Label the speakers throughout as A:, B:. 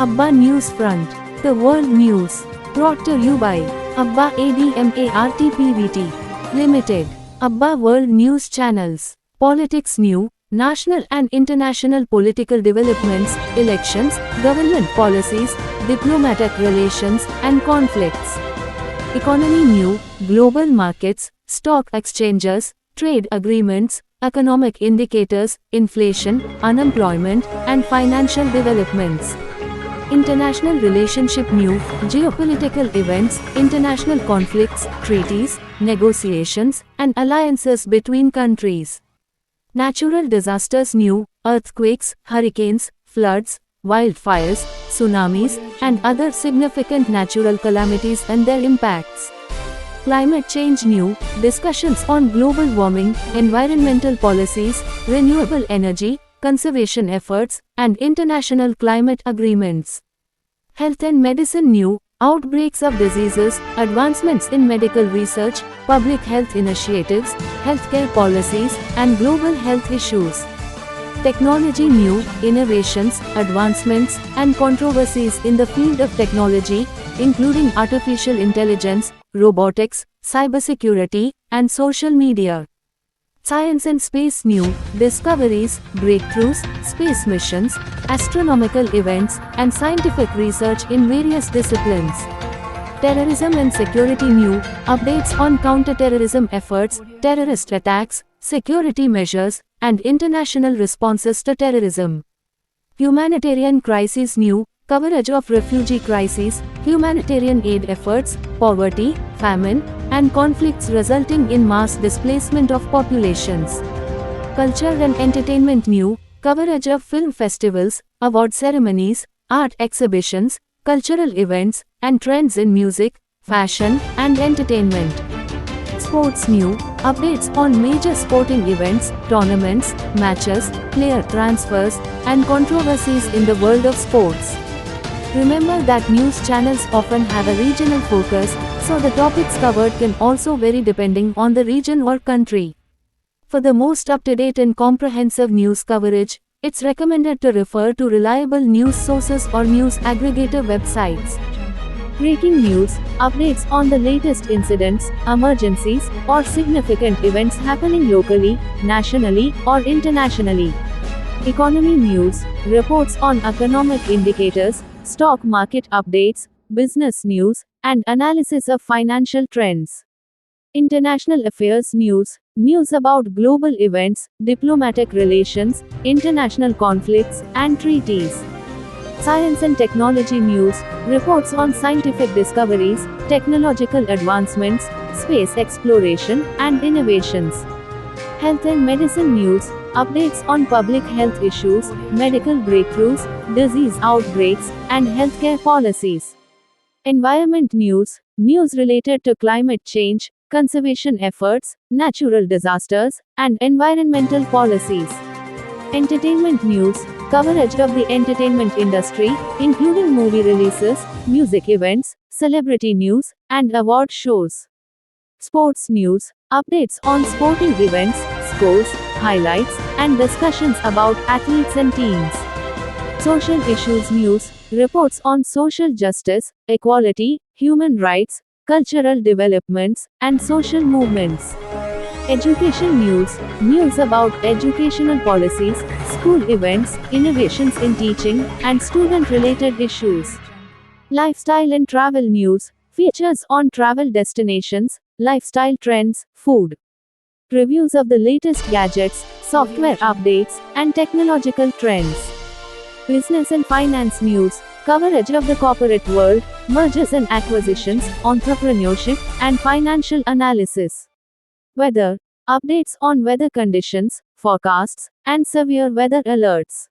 A: Abba News Front. The World News. Brought to you by Abba ADMART PVT Limited. Abba World News Channels. Politics New. National and international political developments, elections, government policies, diplomatic relations, and conflicts. Economy New. Global markets, stock exchanges, trade agreements, economic indicators, inflation, unemployment, and financial developments. International Relationship New. Geopolitical events, international conflicts, treaties, negotiations, and alliances between countries. Natural disasters New. Earthquakes, hurricanes, floods, wildfires, tsunamis, and other significant natural calamities and their impacts. Climate Change New. Discussions on global warming, environmental policies, renewable energy, conservation efforts, and international climate agreements. Health and Medicine New. Outbreaks of diseases, advancements in medical research, public health initiatives, healthcare policies, and global health issues. Technology New. Innovations, advancements, and controversies in the field of technology, including artificial intelligence, robotics, cybersecurity, and social media. Science and Space New. Discoveries, breakthroughs, space missions, astronomical events, and scientific research in various disciplines. Terrorism and Security New. Updates on counterterrorism efforts, terrorist attacks, security measures, and international responses to terrorism. Humanitarian Crisis New. Coverage of refugee crises, humanitarian aid efforts, poverty, famine, and conflicts resulting in mass displacement of populations. Culture and Entertainment New. Coverage of film festivals, award ceremonies, art exhibitions, cultural events, and trends in music, fashion, and entertainment. Sports New. Updates on major sporting events, tournaments, matches, player transfers, and controversies in the world of sports. Remember that news channels often have a regional focus, so the topics covered can also vary depending on the region or country. For the most up-to-date and comprehensive news coverage, it's recommended to refer to reliable news sources or news aggregator websites. Breaking news, updates on the latest incidents, emergencies, or significant events happening locally, nationally, or internationally. Economy news, reports on economic indicators, stock market updates, business news, and analysis of financial trends. International Affairs News, news about global events, diplomatic relations, international conflicts, and treaties. Science and Technology News, reports on scientific discoveries, technological advancements, space exploration, and innovations. Health and Medicine News, updates on public health issues, medical breakthroughs, disease outbreaks, and healthcare policies. Environment News, news related to climate change, conservation efforts, natural disasters, and environmental policies. Entertainment News, coverage of the entertainment industry, including movie releases, music events, celebrity news, and award shows. Sports News, updates on sporting events, scores, highlights, and discussions about athletes and teams. Social Issues News, reports on social justice, equality, human rights, cultural developments, and social movements. Education News, news about educational policies, school events, innovations in teaching, and student-related issues. Lifestyle and Travel News, features on travel destinations, lifestyle trends, food. Reviews of the latest gadgets, software updates, and technological trends. Business and Finance News, coverage of the corporate world, mergers and acquisitions, entrepreneurship, and financial analysis. Weather, updates on weather conditions, forecasts, and severe weather alerts.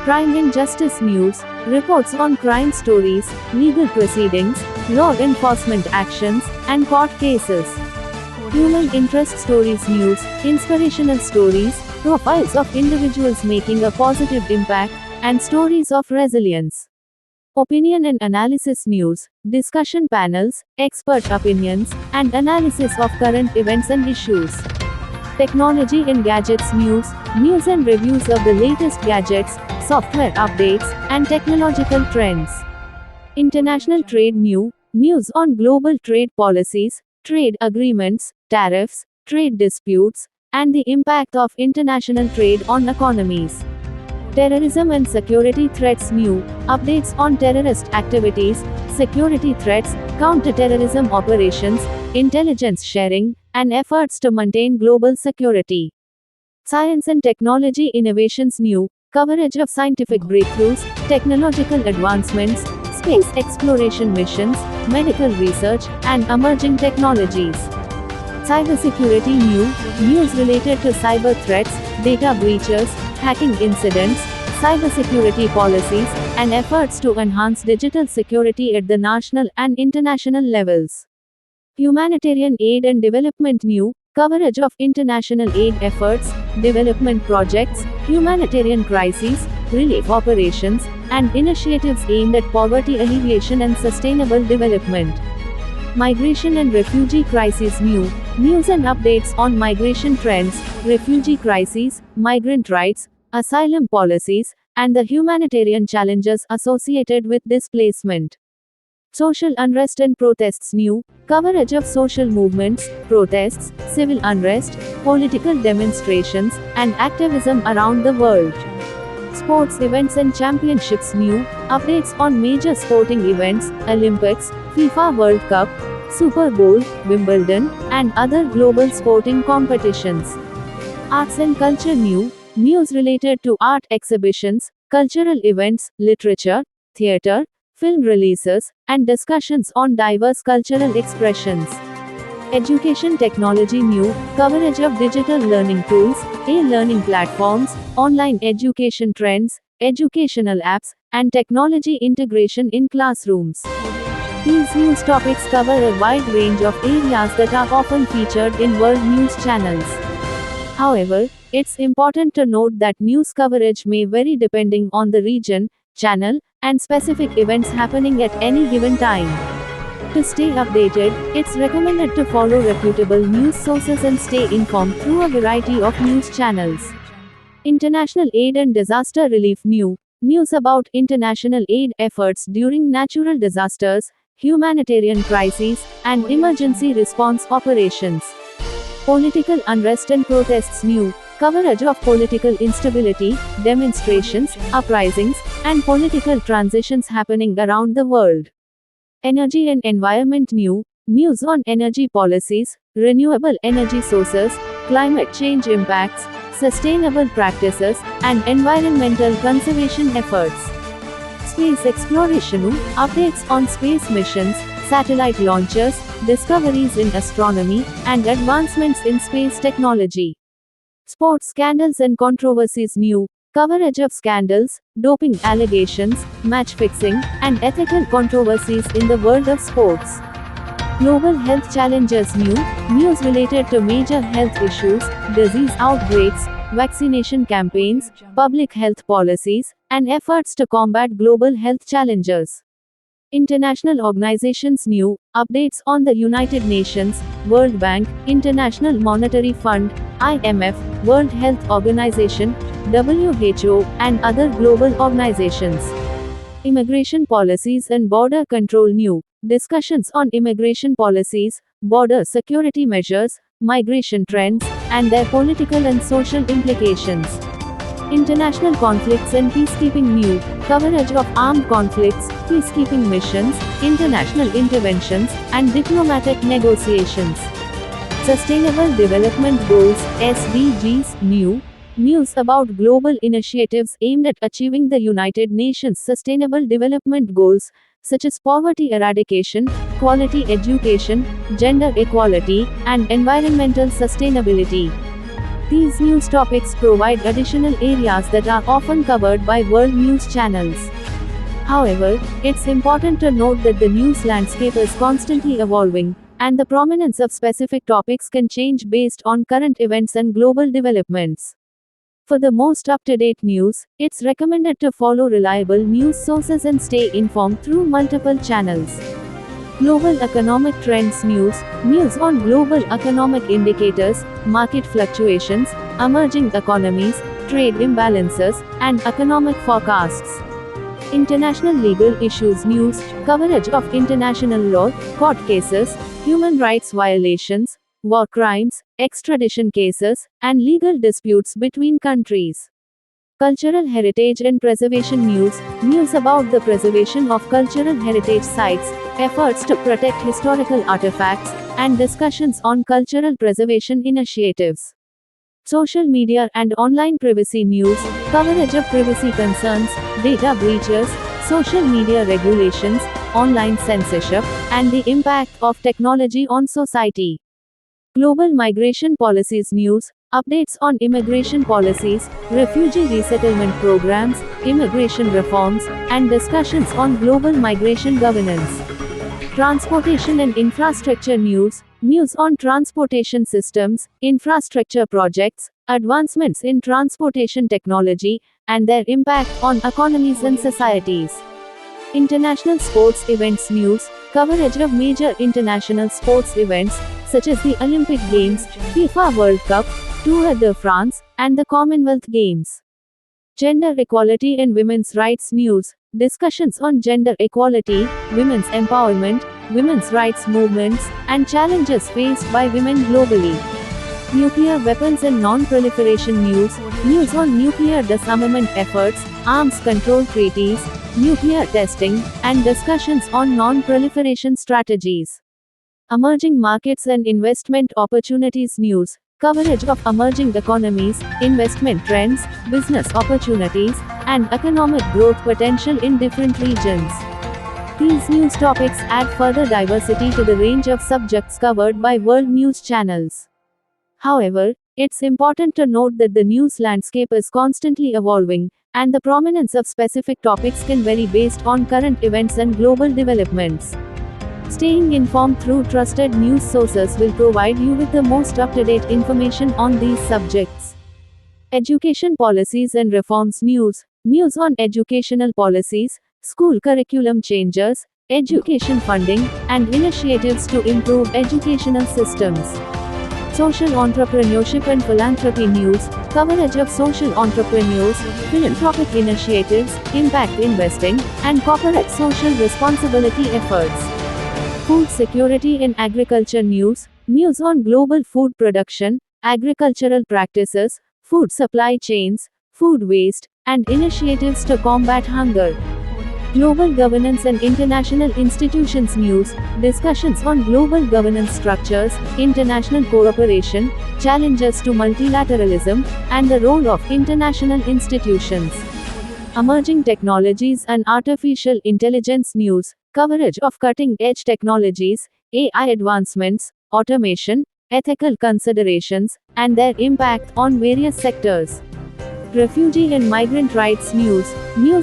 A: Crime and Justice News, reports on crime stories, legal proceedings, law enforcement actions, and court cases. Human Interest Stories News, inspirational stories, profiles of individuals making a positive impact, and stories of resilience. Opinion and Analysis News, discussion panels, expert opinions, and analysis of current events and issues. Technology and gadgets news, news and reviews of the latest gadgets, software updates, and technological trends. International trade news on global trade policies, trade agreements, tariffs, trade disputes, and the impact of international trade on economies. Terrorism and security threats updates on terrorist activities, security threats, counter-terrorism operations, intelligence sharing, and efforts to maintain global security. Science and technology innovations coverage of scientific breakthroughs, technological advancements, space exploration missions, medical research, and emerging technologies. Cybersecurity news related to cyber threats, data breaches, hacking incidents, cybersecurity policies, and efforts to enhance digital security at the national and international levels. Humanitarian aid and development coverage of international aid efforts, development projects, humanitarian crises, relief operations, and initiatives aimed at poverty alleviation and sustainable development. Migration and refugee crisis news and updates on migration trends, refugee crises, migrant rights, asylum policies, and the humanitarian challenges associated with displacement. Social unrest and protests coverage of social movements, protests, civil unrest, political demonstrations, and activism around the world. Sports events and championships updates on major sporting events, Olympics, FIFA World Cup, Super Bowl, Wimbledon, and other global sporting competitions. Arts and culture news related to art exhibitions, cultural events, literature, theater, film releases, and discussions on diverse cultural expressions. Education technology coverage of digital learning tools, e-learning platforms, online education trends, educational apps, and technology integration in classrooms. These news topics cover a wide range of areas that are often featured in world news channels. However, it's important to note that news coverage may vary depending on the region, channel, and specific events happening at any given time. To stay updated, it's recommended to follow reputable news sources and stay informed through a variety of news channels. International aid and disaster relief news about international aid efforts during natural disasters, humanitarian crises, and emergency response operations. Political unrest and protests coverage of political instability, demonstrations, uprisings, and political transitions happening around the world. Energy and environment news on energy policies, renewable energy sources, climate change impacts, sustainable practices, and environmental conservation efforts. Space exploration updates on space missions, satellite launches, discoveries in astronomy, and advancements in space technology. Sports scandals and controversies coverage of scandals, doping allegations, match fixing, and ethical controversies in the world of sports. Global health challenges news related to major health issues, disease outbreaks, vaccination campaigns, public health policies, and efforts to combat global health challenges. International organizations updates on the United Nations, World Bank, International Monetary Fund, IMF, World Health Organization, WHO, and other global organizations. Immigration policies and border control discussions on immigration policies, border security measures, migration trends, and their political and social implications. International conflicts and peacekeeping coverage of armed conflicts, peacekeeping missions, international interventions, and diplomatic negotiations. Sustainable Development Goals (SDGs) news about global initiatives aimed at achieving the United Nations Sustainable Development Goals, such as poverty eradication, quality education, gender equality, and environmental sustainability. These news topics provide additional areas that are often covered by world news channels. However, it's important to note that the news landscape is constantly evolving, and the prominence of specific topics can change based on current events and global developments. For the most up-to-date news, it's recommended to follow reliable news sources and stay informed through multiple channels. Global economic trends news on global economic indicators, market fluctuations, emerging economies, trade imbalances, and economic forecasts. International legal issues news, coverage of international law, court cases, human rights violations, war crimes, extradition cases, and legal disputes between countries. Cultural heritage and preservation news about the preservation of cultural heritage sites, efforts to protect historical artifacts, and discussions on cultural preservation initiatives. Social media and online privacy news, coverage of privacy concerns, data breaches, social media regulations, online censorship, and the impact of technology on society. Global migration policies news, updates on immigration policies, refugee resettlement programs, immigration reforms, and discussions on global migration governance. Transportation and infrastructure news on transportation systems, infrastructure projects, advancements in transportation technology, and their impact on economies and societies. International sports events news, coverage of major international sports events, such as the Olympic Games, FIFA World Cup, Tour de France, and the Commonwealth Games. Gender equality and women's rights news, discussions on gender equality, women's empowerment, women's rights movements, and challenges faced by women globally. Nuclear weapons and non-proliferation news on nuclear disarmament efforts, arms control treaties, nuclear testing, and discussions on non-proliferation strategies. Emerging markets and investment opportunities news, coverage of emerging economies, investment trends, business opportunities, and economic growth potential in different regions. These news topics add further diversity to the range of subjects covered by world news channels. However, it's important to note that the news landscape is constantly evolving, and the prominence of specific topics can vary based on current events and global developments. Staying informed through trusted news sources will provide you with the most up-to-date information on these subjects. Education policies and reforms news on educational policies, school curriculum changes, education funding, and initiatives to improve educational systems. Social entrepreneurship and philanthropy news, coverage of social entrepreneurs, philanthropic initiatives, impact investing, and corporate social responsibility efforts. Food security and agriculture news on global food production, agricultural practices, food supply chains, food waste, and initiatives to combat hunger. Global governance and international institutions news, discussions on global governance structures, international cooperation, challenges to multilateralism, and the role of international institutions. Emerging technologies and artificial intelligence news, coverage of cutting-edge technologies, AI advancements, automation, ethical considerations, and their impact on various sectors. Refugee and migrant rights news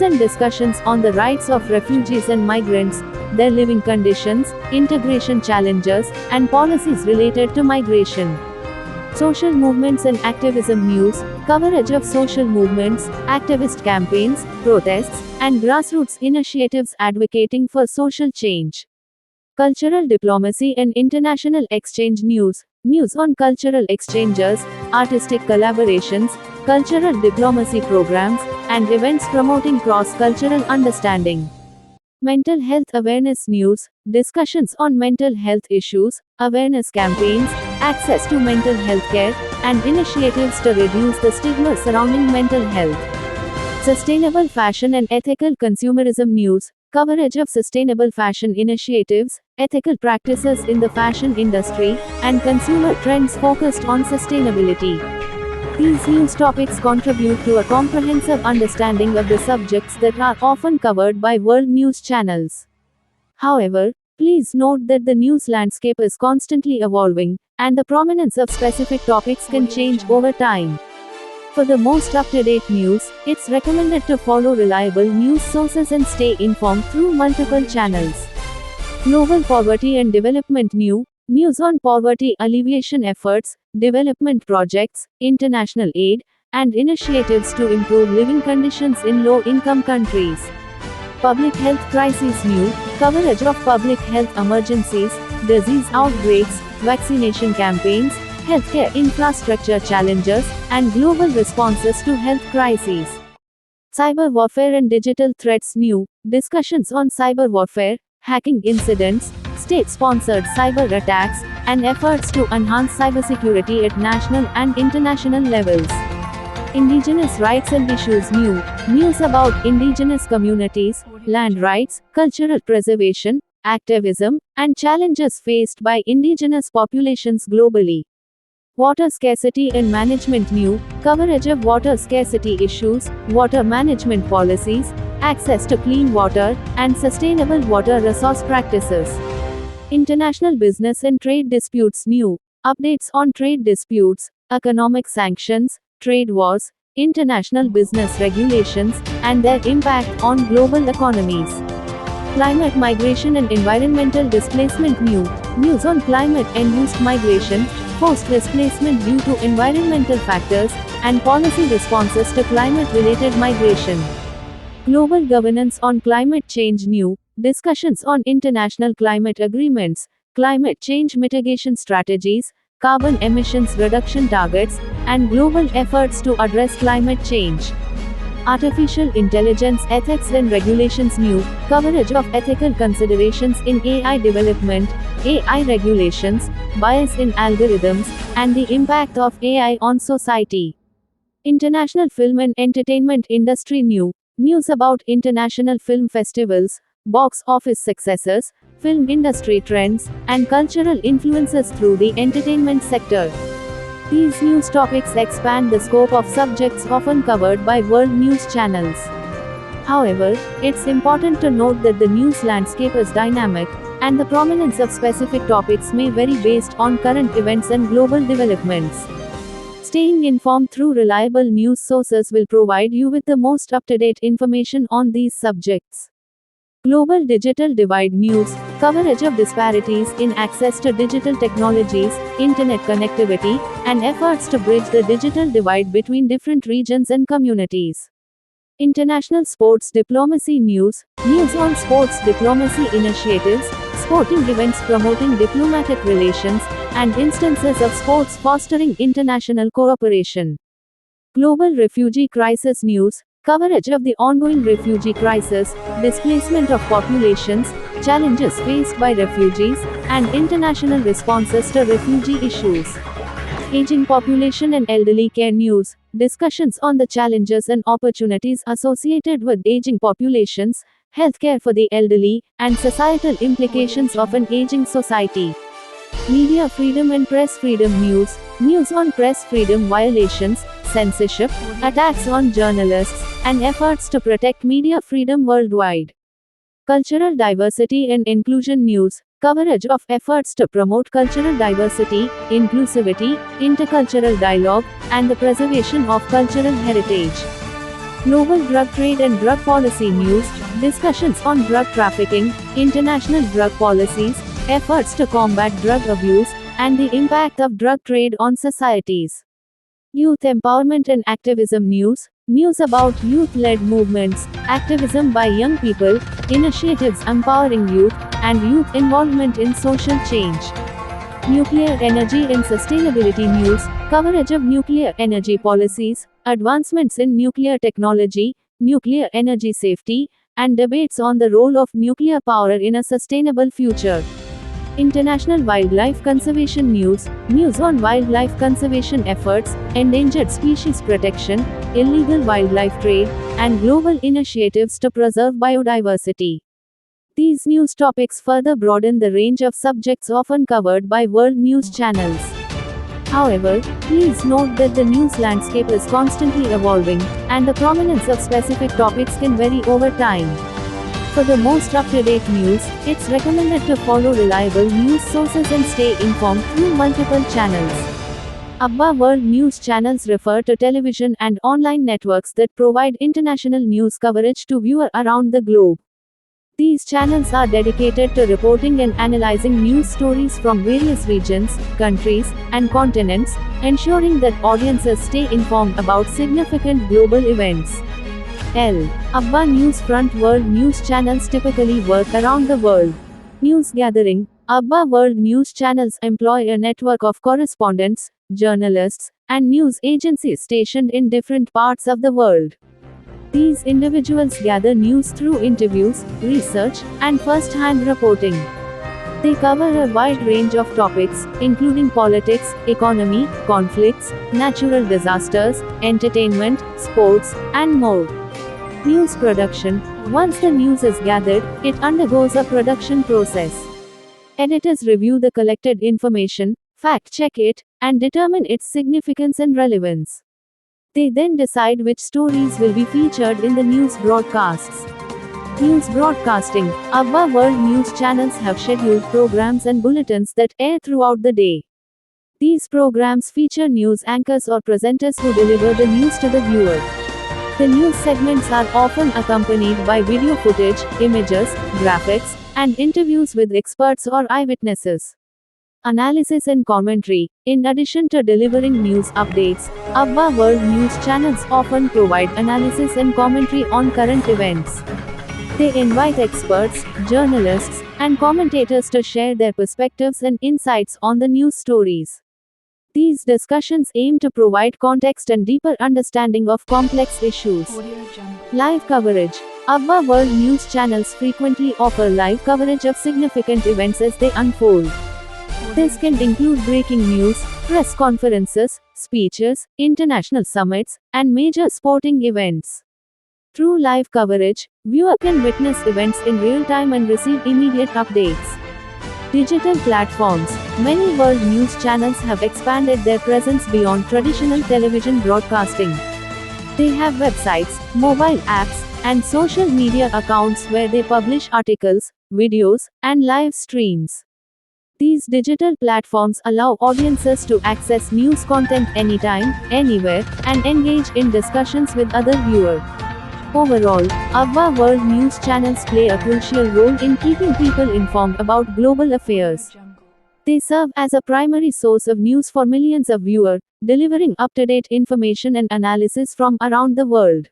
A: and discussions on the rights of refugees and migrants, their living conditions, integration challenges, and policies related to migration. Social movements and activism news, coverage of social movements, activist campaigns, protests, and grassroots initiatives advocating for social change. Cultural diplomacy and international exchange news on cultural exchanges, artistic collaborations, cultural diplomacy programs, and events promoting cross-cultural understanding. Mental health awareness news, discussions on mental health issues, awareness campaigns, access to mental health care, and initiatives to reduce the stigma surrounding mental health. Sustainable fashion and ethical consumerism news, coverage of sustainable fashion initiatives, ethical practices in the fashion industry, and consumer trends focused on sustainability. These news topics contribute to a comprehensive understanding of the subjects that are often covered by world news channels. However, please note that the news landscape is constantly evolving, and the prominence of specific topics can change over time. For the most up-to-date news, it's recommended to follow reliable news sources and stay informed through multiple channels. Global poverty and development news on poverty alleviation efforts, development projects, international aid, and initiatives to improve living conditions in low-income countries. Public health crises new, coverage of public health emergencies, disease outbreaks, vaccination campaigns, healthcare infrastructure challenges, and global responses to health crises. Cyber warfare and digital threats new, discussions on cyber warfare, hacking incidents, state-sponsored cyber attacks, and efforts to enhance cybersecurity at national and international levels. Indigenous rights and issues new, news about indigenous communities, land rights, cultural preservation, activism, and challenges faced by indigenous populations globally. Water scarcity and management new, coverage of water scarcity issues, water management policies, access to clean water, and sustainable water resource practices. International business and trade disputes new, updates on trade disputes, economic sanctions, trade wars, international business regulations, and their impact on global economies. Climate migration and environmental displacement new, news on climate-induced migration, forced displacement due to environmental factors, and policy responses to climate-related migration. Global governance on climate change new, discussions on international climate agreements, climate change mitigation strategies, carbon emissions reduction targets, and global efforts to address climate change. Artificial intelligence ethics and regulations new, coverage of ethical considerations in AI development, AI regulations, bias in algorithms, and the impact of AI on society. International film and entertainment industry new, news about international film festivals, box office successes, film industry trends, and cultural influences through the entertainment sector. These news topics expand the scope of subjects often covered by world news channels. However, it's important to note that the news landscape is dynamic, and the prominence of specific topics may vary based on current events and global developments. Staying informed through reliable news sources will provide you with the most up-to-date information on these subjects. Global digital divide news, coverage of disparities in access to digital technologies, internet connectivity, and efforts to bridge the digital divide between different regions and communities. International sports diplomacy news, news on sports diplomacy initiatives, sporting events promoting diplomatic relations, and instances of sports fostering international cooperation. Global refugee crisis news, coverage of the ongoing refugee crisis, displacement of populations, challenges faced by refugees, and international responses to refugee issues. Aging population and elderly care news, discussions on the challenges and opportunities associated with aging populations, healthcare for the elderly, and societal implications of an aging society. Media freedom and press freedom news, news on press freedom violations, censorship, attacks on journalists, and efforts to protect media freedom worldwide. Cultural diversity and inclusion news, coverage of efforts to promote cultural diversity, inclusivity, intercultural dialogue, and the preservation of cultural heritage. Global drug trade and drug policy news, discussions on drug trafficking, international drug policies, efforts to combat drug abuse, and the impact of drug trade on societies. Youth empowerment and activism news, news about youth-led movements, activism by young people, initiatives empowering youth, and youth involvement in social change. Nuclear energy and sustainability news, coverage of nuclear energy policies, advancements in nuclear technology, nuclear energy safety, and debates on the role of nuclear power in a sustainable future. International wildlife conservation news, news on wildlife conservation efforts, endangered species protection, illegal wildlife trade, and global initiatives to preserve biodiversity. These news topics further broaden the range of subjects often covered by world news channels. However, please note that the news landscape is constantly evolving, and the prominence of specific topics can vary over time. For the most up-to-date news, it's recommended to follow reliable news sources and stay informed through multiple channels. Abba World News channels refer to television and online networks that provide international news coverage to viewers around the globe. These channels are dedicated to reporting and analyzing news stories from various regions, countries, and continents, ensuring that audiences stay informed about significant global events. L. Abba News Front World news channels typically work around the world. News gathering. Abba World news channels employ a network of correspondents, journalists, and news agencies stationed in different parts of the world. These individuals gather news through interviews, research, and first-hand reporting. They cover a wide range of topics, including politics, economy, conflicts, natural disasters, entertainment, sports, and more. News production. Once the news is gathered, it undergoes a production process. Editors review the collected information, fact-check it, and determine its significance and relevance. They then decide which stories will be featured in the news broadcasts. News broadcasting. Abba World news channels have scheduled programs and bulletins that air throughout the day. These programs feature news anchors or presenters who deliver the news to the viewer. The news segments are often accompanied by video footage, images, graphics, and interviews with experts or eyewitnesses. Analysis and commentary. In addition to delivering news updates, Abba World news channels often provide analysis and commentary on current events. They invite experts, journalists, and commentators to share their perspectives and insights on the news stories. These discussions aim to provide context and deeper understanding of complex issues. Live coverage. Abba World news channels frequently offer live coverage of significant events as they unfold. This can include breaking news, press conferences, speeches, international summits, and major sporting events. Through live coverage, viewer can witness events in real time and receive immediate updates. Digital platforms. Many world news channels have expanded their presence beyond traditional television broadcasting. They have websites, mobile apps, and social media accounts where they publish articles, videos, and live streams. These digital platforms allow audiences to access news content anytime, anywhere, and engage in discussions with other viewers. Overall, Abba World news channels play a crucial role in keeping people informed about global affairs. They serve as a primary source of news for millions of viewers, delivering up-to-date information and analysis from around the world.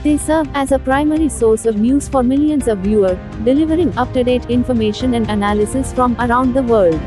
A: They serve as a primary source of news for millions of viewers, delivering up-to-date information and analysis from around the world.